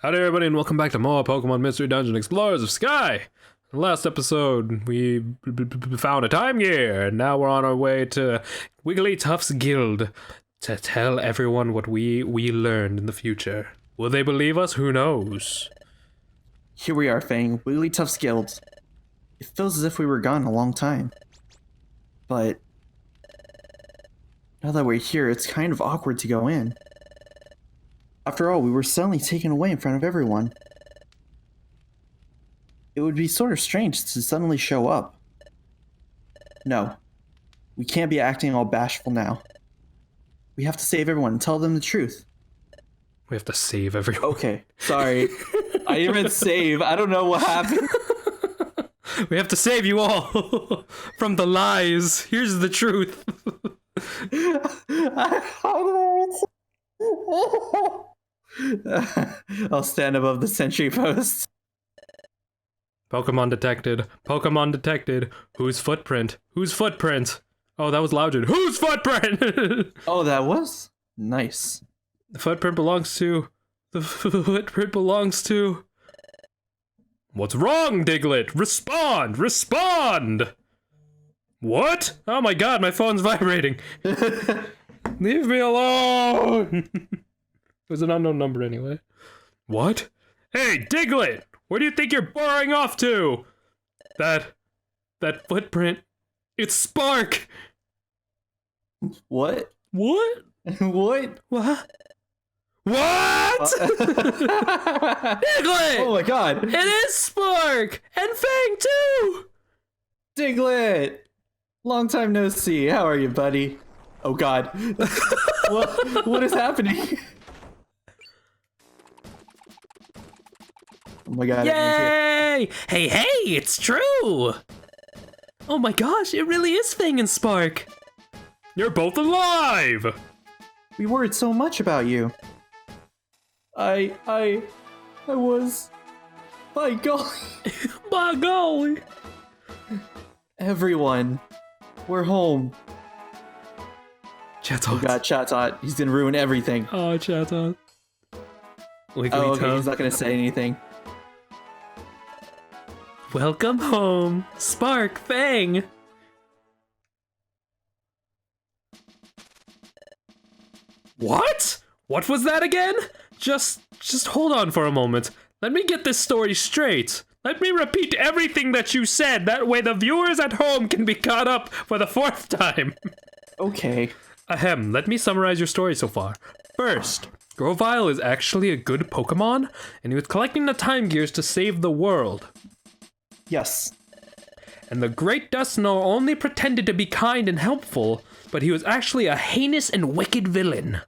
Howdy everybody and welcome back to more Pokemon Mystery Dungeon Explorers of Sky! In the last episode, we found a time gear, and now we're on our way to Wigglytuff's guild to tell everyone what we learned in the future. Will they believe us? Who knows? Here we are, Fang, Wigglytuff's guild. It feels as if we were gone a long time. But now that we're here, it's kind of awkward to go in. After all, we were suddenly taken away in front of everyone. It would be sort of strange to suddenly show up. No, we can't be acting all bashful now. We have to save everyone and tell them the truth. We have to save everyone. Okay, sorry. I didn't mean save. I don't know what happened. We have to save you all from the lies. Here's the truth. I'll stand above the sentry post. Pokemon detected. Pokemon detected. Whose footprint? Whose footprint? Oh, that was Loudred. Whose footprint? Oh, that was nice. The footprint belongs to... The footprint belongs to... What's wrong, Diglett? Respond! Respond! What? Oh my god, my phone's vibrating. Leave me alone! It was an unknown number anyway. What? Hey, Diglett! Where do you think you're burrowing off to? That footprint. It's Spark! What? What? What? What? What? Diglett! Oh my god. It is Spark! And Fang too! Diglett! Long time no see. How are you, buddy? Oh god. What is happening? Oh my god. Yay! Hey, it's true! Oh my gosh, it really is Fang and Spark! You're both alive! We worried so much about you. I was... By golly. By golly! Everyone. We're home. Chatot. Oh god, Chatot. He's gonna ruin everything. Oh, Chatot. Oh, okay, he's not gonna say anything. Welcome home, Spark, Fang! What? What was that again? Just hold on for a moment. Let me get this story straight. Let me repeat everything that you said. That way the viewers at home can be caught up for the 4th time. Okay. Ahem, let me summarize your story so far. First, Grovyle is actually a good Pokemon, and he was collecting the time gears to save the world. Yes. And the Great Dusknoir only pretended to be kind and helpful, but he was actually a heinous and wicked villain.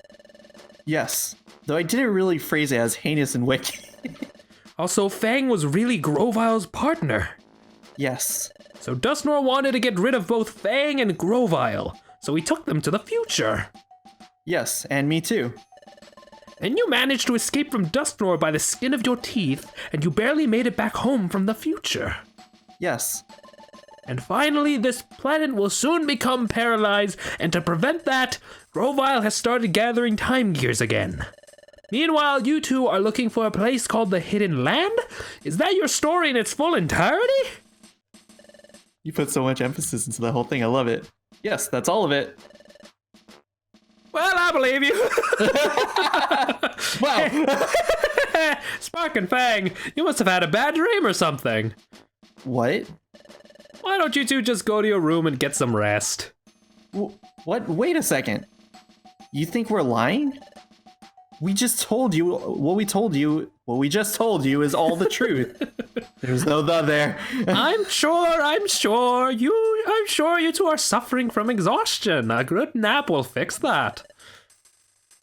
Yes. Though I didn't really phrase it as heinous and wicked. Also, Fang was really Grovyle's partner. Yes. So Dusknoir wanted to get rid of both Fang and Grovyle, so he took them to the future. Yes, and me too. And you managed to escape from Dusknoir by the skin of your teeth, and you barely made it back home from the future. Yes. And finally, this planet will soon become paralyzed, and to prevent that, Grovyle has started gathering time gears again. Meanwhile, you two are looking for a place called the Hidden Land? Is that your story in its full entirety? You put so much emphasis into the whole thing, I love it. Yes, that's all of it. Well, I believe you. Wow. Spark and Fang, you must have had a bad dream or something. What? Why don't you two just go to your room and get some rest? What? Wait a second. You think we're lying? We just told you what we told you. What we just told you is all the truth. There's no "the" there. I'm sure you two are suffering from exhaustion. A good nap will fix that.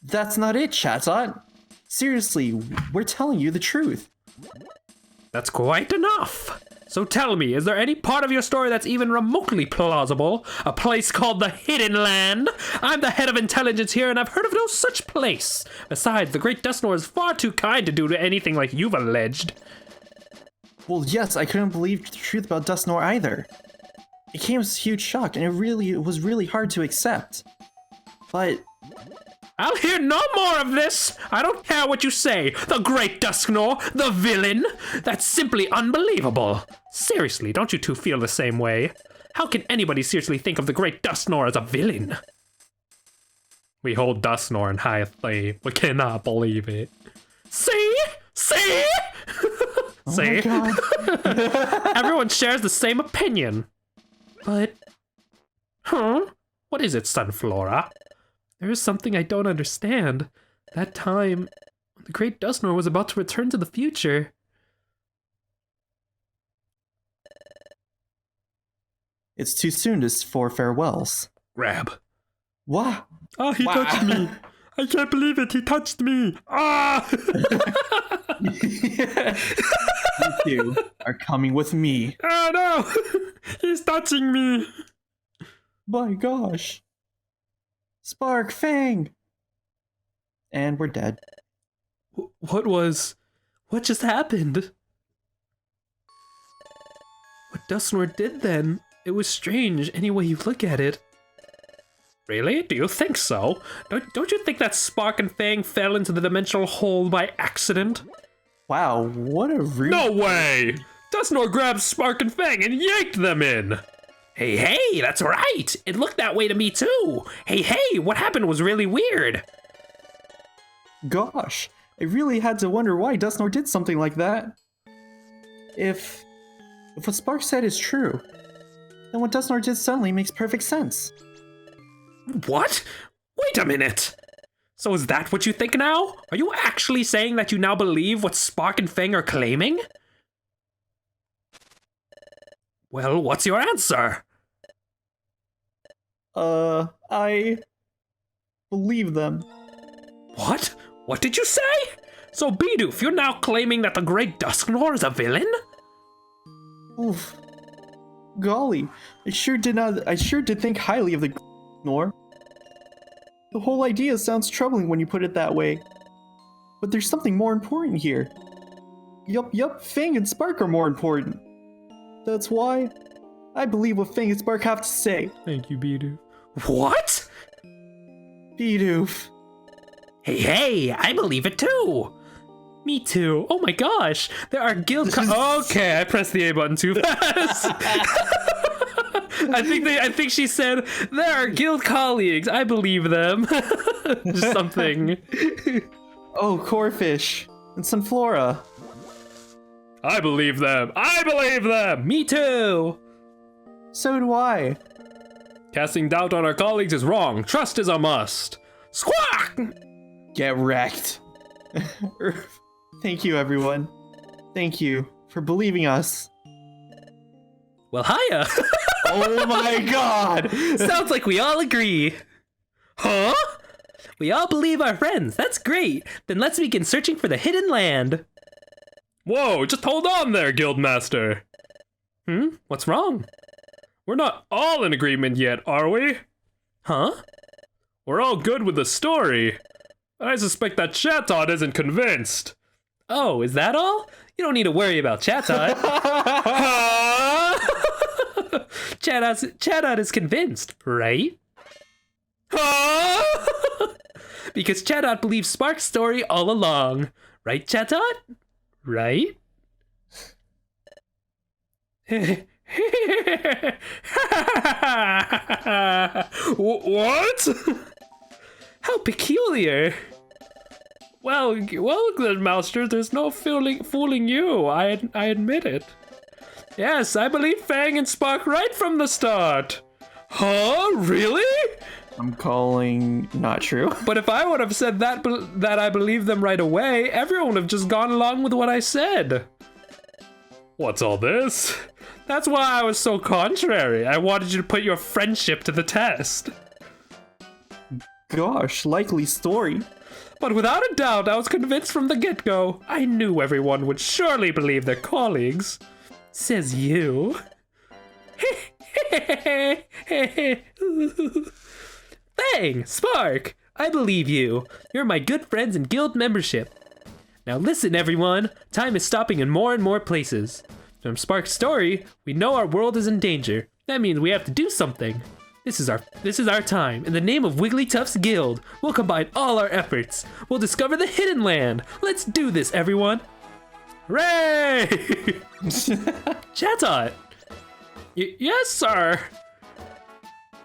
That's not it, Chatot. Seriously, we're telling you the truth. That's quite enough. So tell me, is there any part of your story that's even remotely plausible? A place called the Hidden Land? I'm the head of intelligence here, and I've heard of no such place. Besides, the Great Dusknoir is far too kind to do anything like you've alleged. Well, yes, I couldn't believe the truth about Dusknoir either. It came as a huge shock, and it was really hard to accept. But I'll hear no more of this! I don't care what you say! The Great Dusknoir, the villain! That's simply unbelievable! Seriously, don't you two feel the same way? How can anybody seriously think of the Great Dusknoir as a villain? We hold Dusknoir in high esteem. We cannot believe it. See? See? See? Oh my God. Everyone shares the same opinion. But... Huh? What is it, Sunflora? There is something I don't understand. That time, when the Great Dusknoir was about to return to the future. It's too soon for farewells. Grab. What? Ah, he touched me. I can't believe it. He touched me. Ah! You two are coming with me. Oh no! He's touching me. My gosh. Spark, Fang! And we're dead. What just happened? What Dusknoir did then? It was strange any way you look at it. Really? Do you think so? Don't you think that Spark and Fang fell into the dimensional hole by accident? Wow, what a rude... No way! Dusknoir grabbed Spark and Fang and yanked them in! Hey, that's right! It looked that way to me too! Hey, what happened was really weird! Gosh, I really had to wonder why Dusknoir did something like that. If what Spark said is true, then what Dusknoir did suddenly makes perfect sense. What? Wait a minute! So is that what you think now? Are you actually saying that you now believe what Spark and Fang are claiming? Well, what's your answer? I believe them. What? What did you say? So Bidoof, you're now claiming that the Great Dusknoir is a villain? Oof. Golly, I sure did think highly of the Dusknoir. The whole idea sounds troubling when you put it that way. But there's something more important here. Yup, Fang and Spark are more important. That's why I believe what Fang and Spark have to say. Thank you, Bidoof. What? Bidoof. Hey, I believe it too. Me too. Oh my gosh. There are guild Okay, I pressed the A button too fast. I think she said, there are guild colleagues. I believe them. Just something. Oh, Corefish. And Sunflora. I believe them. I believe them. Me too. So do I. Casting doubt on our colleagues is wrong. Trust is a must. Squawk! Get wrecked. Thank you, everyone. Thank you for believing us. Well, hiya. Oh my god! Sounds like we all agree. Huh? We all believe our friends. That's great. Then let's begin searching for the hidden land. Whoa, just hold on there, Guildmaster. What's wrong? We're not all in agreement yet, are we? Huh? We're all good with the story. I suspect that Chatot isn't convinced. Oh, is that all? You don't need to worry about Chatot. Huh? Chatot is convinced, right? Huh? Because Chatot believes Spark's story all along. Right, Chatot? Right? What? How peculiar. Well, Glidmaster, there's no fooling you. I admit it. Yes, I believe Fang and Spark right from the start. Huh? Really? I'm calling not true. But if I would have said that I believe them right away, everyone would have just gone along with what I said. What's all this? That's why I was so contrary. I wanted you to put your friendship to the test. Gosh, likely story. But without a doubt, I was convinced from the get-go. I knew everyone would surely believe their colleagues. Says you. Fang, Spark, I believe you. You're my good friends in guild membership. Now listen, everyone. Time is stopping in more and more places. From Spark's story, we know our world is in danger. That means we have to do something. This is our time. In the name of Wigglytuff's guild, we'll combine all our efforts. We'll discover the hidden land. Let's do this, everyone. Hooray! Chatot. Yes, sir.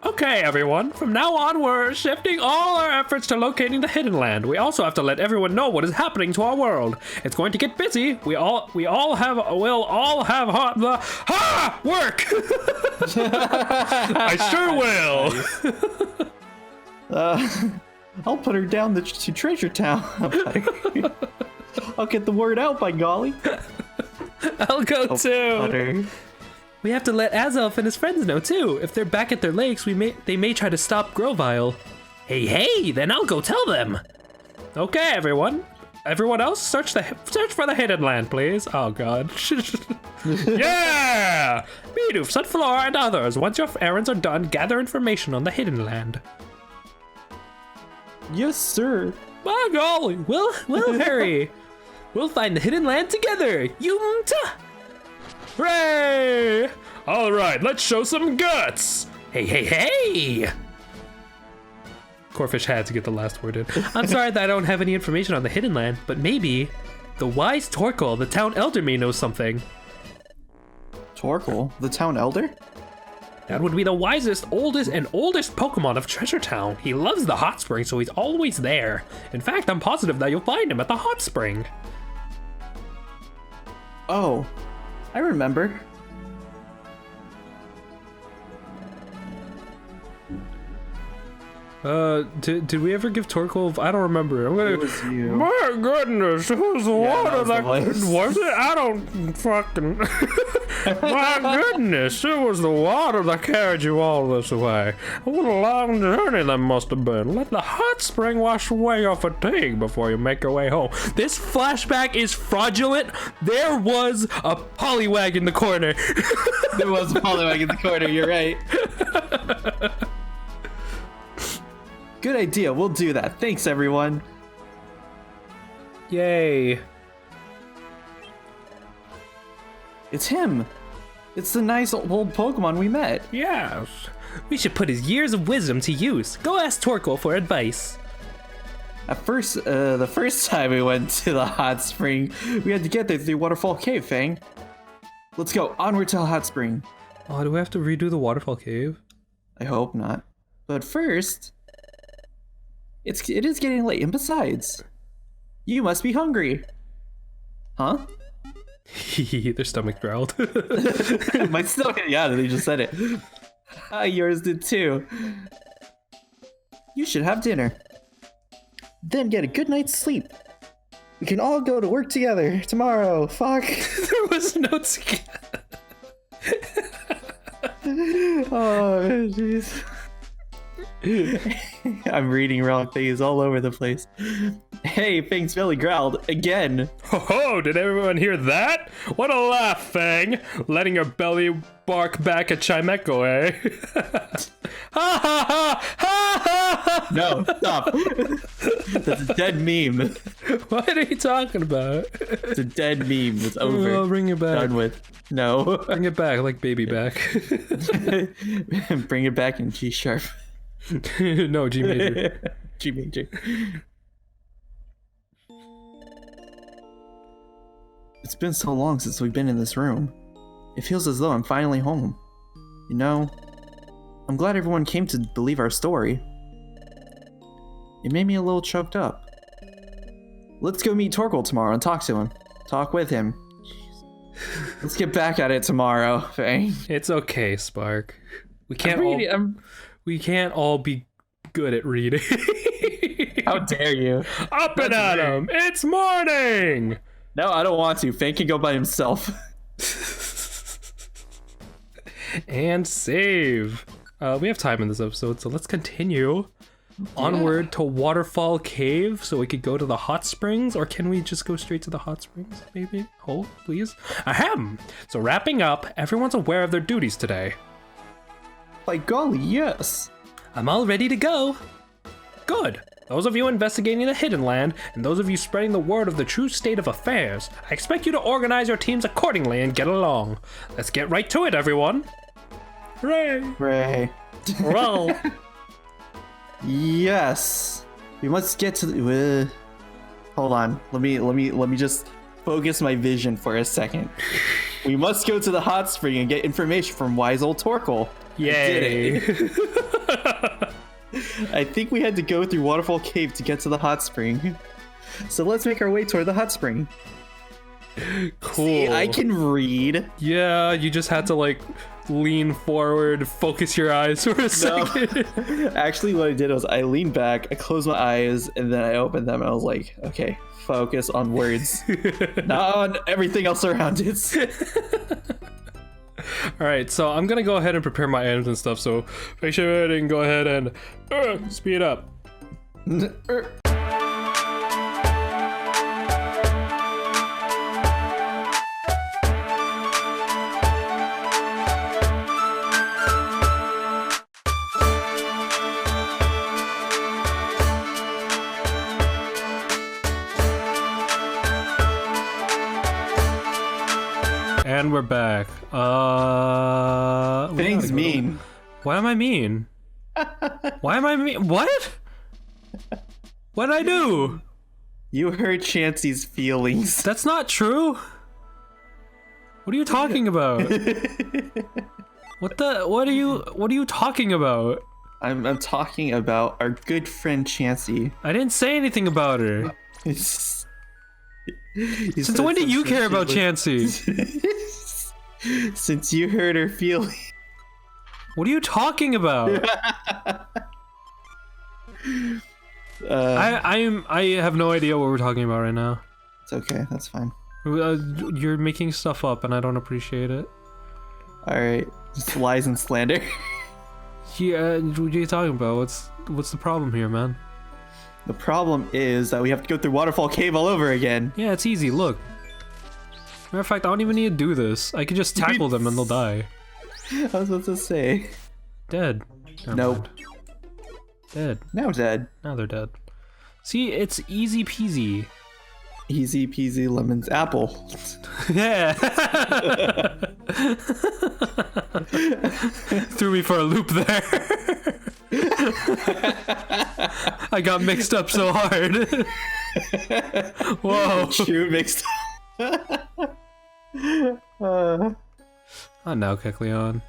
Okay, everyone. From now on, we're shifting all our efforts to locating the hidden land. We also have to let everyone know what is happening to our world. It's going to get busy. We'll all have work. I sure will. I'll put her down to Treasure Town. I'll get the word out, by golly. I'll go too. Butter. We have to let Azelf and his friends know too. If they're back at their lakes, they may try to stop Grovile. Hey, then I'll go tell them. Okay, everyone. Everyone else, search for the hidden land, please. Oh God. Yeah! Bidoof, Sunflower, and others. Once your errands are done, gather information on the hidden land. Yes, sir. By golly, we'll hurry. We'll find the hidden land together. Yum-ta! Hooray! All right, let's show some guts. Hey! Corfish had to get the last word in. I'm sorry that I don't have any information on the hidden land, but maybe the wise Torkoal, the town elder, may know something. Torkoal, the town elder? That would be the wisest, oldest Pokemon of Treasure Town. He loves the hot spring, so he's always there. In fact, I'm positive that you'll find him at the hot spring. Oh, I remember. Did we ever give Torkoal? I don't remember. It was you. My goodness, who's the water that was it? I don't fucking. My goodness, it was the water that carried you all this way. What a long journey that must have been. Let the hot spring wash away your fatigue before you make your way home. This flashback is fraudulent. There was a Poliwag in the corner. There was a Poliwag in the corner, you're right. Good idea, we'll do that. Thanks, everyone. Yay. It's him. It's the nice old Pokemon we met. Yes. We should put his years of wisdom to use. Go ask Torkoal for advice. At first, the first time we went to the hot spring, we had to get there through Waterfall Cave, Fang. Let's go, onward to the hot spring. Oh, do we have to redo the Waterfall Cave? I hope not. But first, it is getting late, and besides, you must be hungry. Huh? Their stomach growled. My stomach, yeah, they just said it. Yours did too. You should have dinner. Then get a good night's sleep. We can all go to work together tomorrow. Fuck. There was no Oh, jeez. I'm reading wrong things all over the place. Hey, Fang's belly growled again. Ho, did everyone hear that? What a laugh, Fang. Letting your belly bark back at Chimecho, eh? Ha ha ha ha ha! No, stop. That's a dead meme. What are you talking about? It's a dead meme. It's over. I'll bring it back. Done with. No. Bring it back, like baby back. Bring it back in G sharp. No, G major. G major. It's been so long since we've been in this room. It feels as though I'm finally home. You know, I'm glad everyone came to believe our story. It made me a little choked up. Let's go meet Torkoal tomorrow and talk to him. Talk with him. Jeez. Let's get back at it tomorrow, Fang. It's okay, Spark. We can't all be good at reading. How dare you? Up and at him! It's morning! No, I don't want to. Fang can go by himself. And save. We have time in this episode, so let's continue onward to Waterfall Cave so we could go to the hot springs, or can we just go straight to the hot springs, maybe? Hold, please. Ahem! So wrapping up, everyone's aware of their duties today. By golly, yes. I'm all ready to go. Good. Those of you investigating the hidden land, and those of you spreading the word of the true state of affairs, I expect you to organize your teams accordingly and get along. Let's get right to it, everyone. Hooray! Hooray. Well, Yes. We must get to the. Hold on. Let me just focus my vision for a second. We must go to the hot spring and get information from wise old Torkoal. yay. I think we had to go through Waterfall Cave to get to the hot spring. So let's make our way toward the hot spring. Cool. See, I can read. Yeah, you just had to like lean forward, focus your eyes for a second. Actually, what I did was I leaned back, I closed my eyes, and then I opened them and I was like, okay, focus on words, not on everything else around it. Alright, so I'm gonna go ahead and prepare my items and stuff, so make sure and go ahead and speed up. And we're back. Things mean. Why am I mean? Why am I mean? What? What did I do? You hurt Chansey's feelings. That's not true. What are you talking about? What are you talking about? I'm talking about our good friend Chansey. I didn't say anything about her. Since when do you care about Chansey? Since you hurt her feelings. What are you talking about? I have no idea what we're talking about right now. It's okay, that's fine. You're making stuff up, and I don't appreciate it. All right, just lies and slander. Yeah, what are you talking about? What's the problem here, man? The problem is that we have to go through Waterfall Cave all over again. Yeah, it's easy. Look. Matter of fact, I don't even need to do this. I could just tackle them and they'll die. I was about to say. Dead. Never Nope. mind. Dead. Now dead. Now they're dead. See, it's easy peasy. Easy peasy lemons apple. Yeah. Threw me for a loop there. I got mixed up so hard. Whoa. True mixed Not now, Kecleon.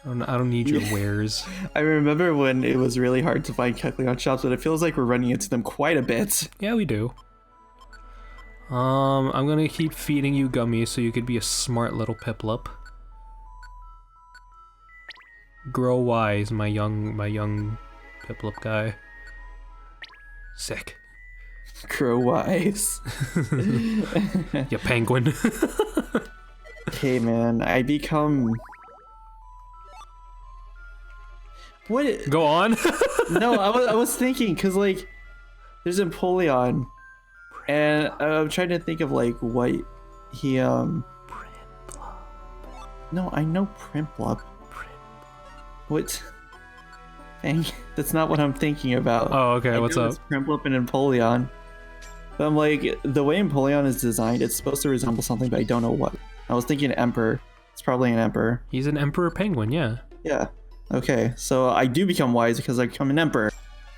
I don't need your wares. I remember when it was really hard to find Kecleon shops, but it feels like we're running into them quite a bit. Yeah, we do. I'm gonna keep feeding you gummies so you could be a smart little Piplup. Grow wise, my young Piplup guy. Sick. Grow wise. You penguin. Okay, man, I become... What? Go on. No, I was thinking, because, like, there's Empoleon, and I'm trying to think of, like, what he, No, I know Primplup. What? Dang, that's not what I'm thinking about. Oh, okay, what's up? It's Primplup and Empoleon. But I'm like, the way Empoleon is designed, it's supposed to resemble something, but I don't know what. I was thinking Emperor. It's probably an Emperor. He's an emperor penguin, yeah. Yeah. Okay, so I do become wise because I become an Emperor.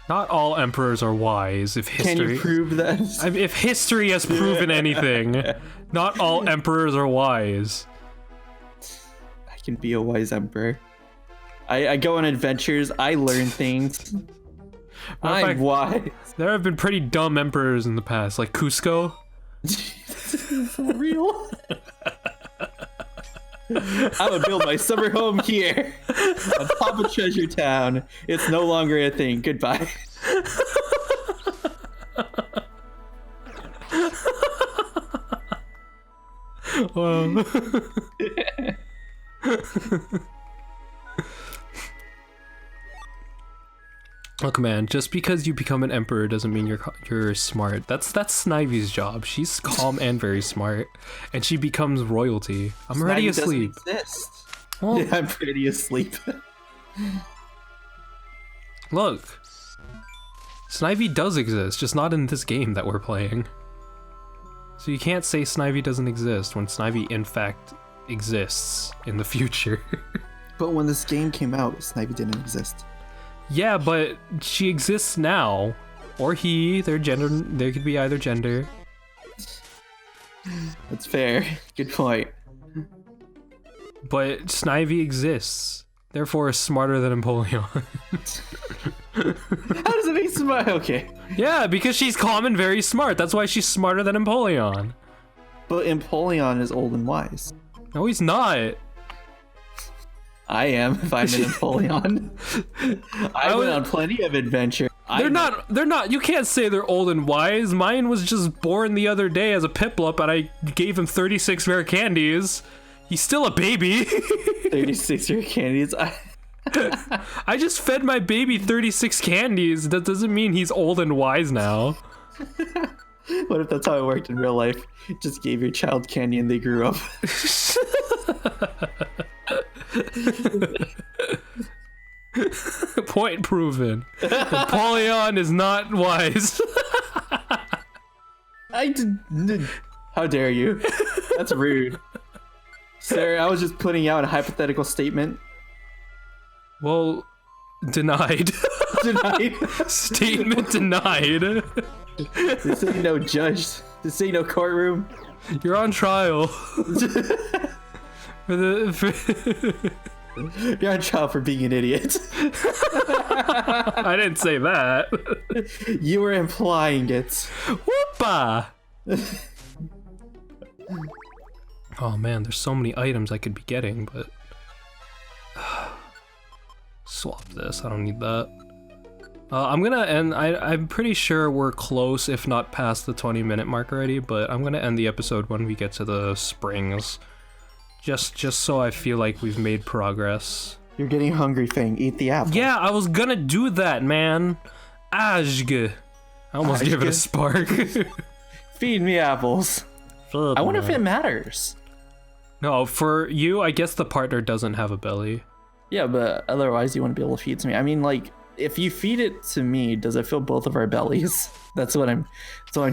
Not all emperors are wise. If history, Can you prove that? if history has proven anything, not all emperors are wise. I can be a wise Emperor. I go on adventures. I learn things. I'm wise. There have been pretty dumb emperors in the past, like Cusco. For real? I'm gonna build my summer home here on top of Treasure Town. It's no longer a thing. Goodbye. Well. Look, man, just because you become an emperor doesn't mean you're smart. That's Snivy's job. She's calm and very smart, and she becomes royalty. I'm already asleep. Exist. Well, Yeah, I'm pretty asleep. look, Snivy does exist, just not in this game that we're playing. So you can't say Snivy doesn't exist when Snivy in fact exists in the future. But when this game came out, Snivy didn't exist. Yeah, but she exists now. Or he, their gender, there could be either gender. That's fair. Good point. But Snivy exists. Therefore is smarter than Empoleon. How does it make smart? Okay. Yeah, because she's calm and very smart. That's why she's smarter than Empoleon. But Empoleon is old and wise. No, he's not. I am, if I'm an Empoleon. I went on plenty of adventure. They're not, you can't say they're old and wise. Mine was just born the other day as a Piplup and I gave him 36 rare candies. He's still a baby. 36 rare candies. I just fed my baby 36 candies. That doesn't mean he's old and wise now. What if that's how it worked in real life? You just gave your child candy and they grew up. Point proven. Empoleon is not wise. How dare you? That's rude. Sir, I was just putting out a hypothetical statement. Well, denied. Denied. Statement denied. This ain't no judge. This ain't no courtroom. You're on trial. You're on trial for being an idiot. I didn't say that. You were implying it. Whoopa! Oh man, there's so many items I could be getting, but... Swap this, I don't need that. I'm gonna end, I'm pretty sure we're close, if not past the 20-minute mark already, but I'm gonna end the episode when we get to the springs. Just so I feel like we've made progress. You're getting hungry, Fang. Eat the apple. Yeah, I was gonna do that, man. Ajg. I almost gave it a spark. Feed me apples. I wonder if it matters. No, for you, I guess the partner doesn't have a belly. Yeah, but otherwise you wouldn't be able to feed to me. I mean, like, if you feed it to me, does it fill both of our bellies? That's what I'm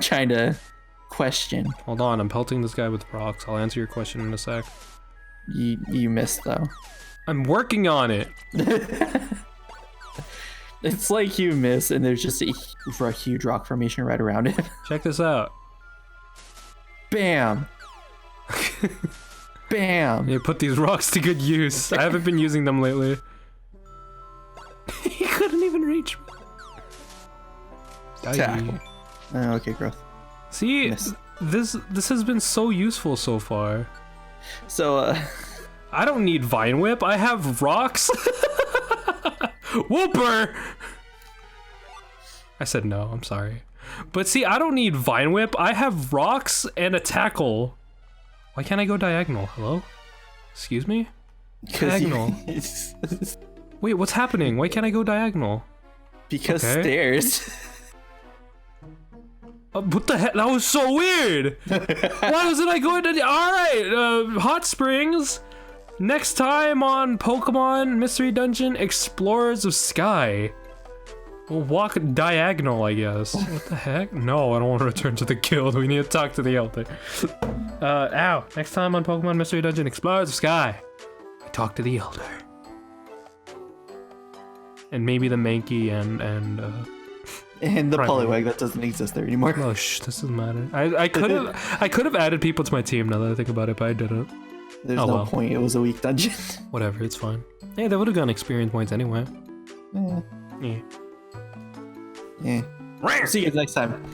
trying to question. Hold on, I'm pelting this guy with rocks. I'll answer your question in a sec. You missed though. I'm working on it. It's like you miss and there's just a huge rock formation right around it. Check this out. Bam. Bam. Yeah, put these rocks to good use. I haven't been using them lately. He couldn't even reach me. Tackle. Okay, growth. See, this has been so useful so far. So, I don't need Vine Whip. I have rocks. Whooper! I said no, I'm sorry. But see, I don't need Vine Whip. I have rocks and a tackle. Why can't I go diagonal? Hello? Excuse me? Diagonal. Wait, what's happening? Why can't I go diagonal? Because stairs. What the heck? That was so weird! Why wasn't I going to... Alright, Hot Springs. Next time on Pokemon Mystery Dungeon, Explorers of Sky. We'll walk diagonal, I guess. What the heck? No, I don't want to return to the guild. We need to talk to the elder. Ow. Next time on Pokemon Mystery Dungeon, Explorers of Sky. We talk to the elder. And maybe the Mankey and the Poliwag that doesn't exist there anymore. Oh this doesn't matter. I could have added people to my team now that I think about it, but I didn't. There's no point. It was a weak dungeon. Whatever, it's fine. Hey, they would have gotten experience points anyway. Yeah. Yeah. Yeah. See you guys next time.